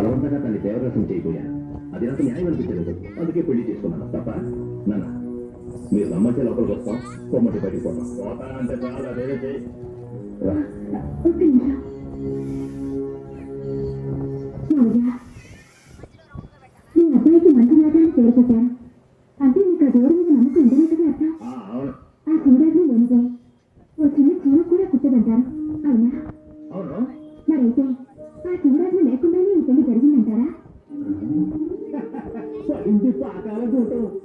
బలవంతంగా తన దేవరసం చేయబోయాను. అది నాకు న్యాయం అనిపించలేదు, అందుకే పెళ్లి చేసుకున్నాను తప్ప. నాన్న మీరు రమ్మంటే లోపలికి వస్తాం, కొమ్మటి బయటికి పోతాం. పోతానంటే చాలా అదే చేయి. మీ అబ్బాయికి మంచి మాటలు పేరు పెట్టాను అంటే మీకు ఆ దేవుడి మీద నమ్మకం ఉండేట్టుగా అర్థం. అవును ఆ శివరాత్రి లేనిదే ఓ చిన్న చీమ కూడా కుట్టదంటారు, అవునా? అవును. మరైతే ఆ శివరాత్రి లేకుండానే ఈ పెళ్లి జరిగిందంటారా?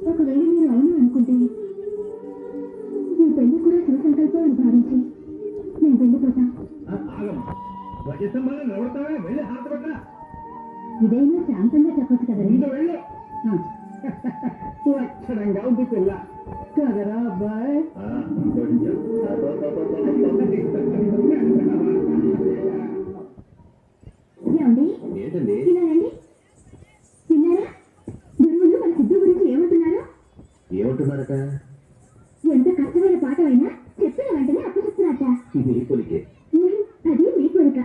ఒకవేళ మీరు అవును అనుకుంటే ఈ పెళ్లి కూడా శివ సంకల్పం అని భావించి నేను వెళ్ళిపోతాం. ఇదైనా శాంతంగా చెప్పొచ్చు కదండి. లక్షణంగా ఉంది పిల్ల కదరా అబ్బాయి. ఏమండి ఏంటండి? ఇలా రండి. విన్నారా? గురువులు మన సిద్ధు గురించి ఏమంటున్నారు? ఏమంటున్నారట? ఎంత కష్టమైన పాఠమైనా చెప్పిన వెంటనే అప్పచెప్తున్నారట. నీ పొలికే. అది మీ కోరిక,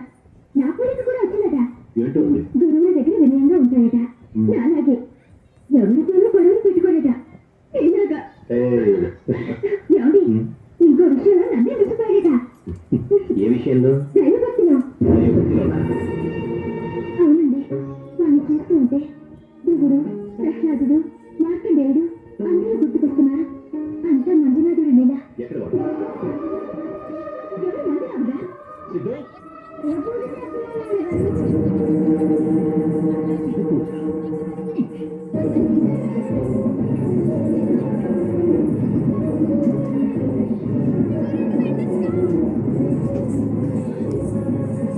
నా కోరిక కూడా వచ్చిందట. ఏంటో గురువుల దగ్గర వినయంగా ఉంటాయట, అలాగే ఎవరితోనూ గొడవలు పెట్టుకోలేట. ఇలాగా ఏమండి ఇంకో విషయంలో నన్నే విసిపోయాడట. ఏ విషయంలో? దైవభక్తిలో. దైవభక్తిలోనా? అవునండి, వాళ్ళు చూస్తూ ఉంటే దిగుడు, ప్రహ్లాదుడు, మార్కండేయుడు అందరూ గుర్తుకొస్తున్నారు. అంతా మంజునాథుడు నేల. ఎక్కడ వాడు? ఎవరు మంజునాథుడా? సిద్ధు? ఏ పూజ చేస్తున్నారు? సిద్ధు పూజ.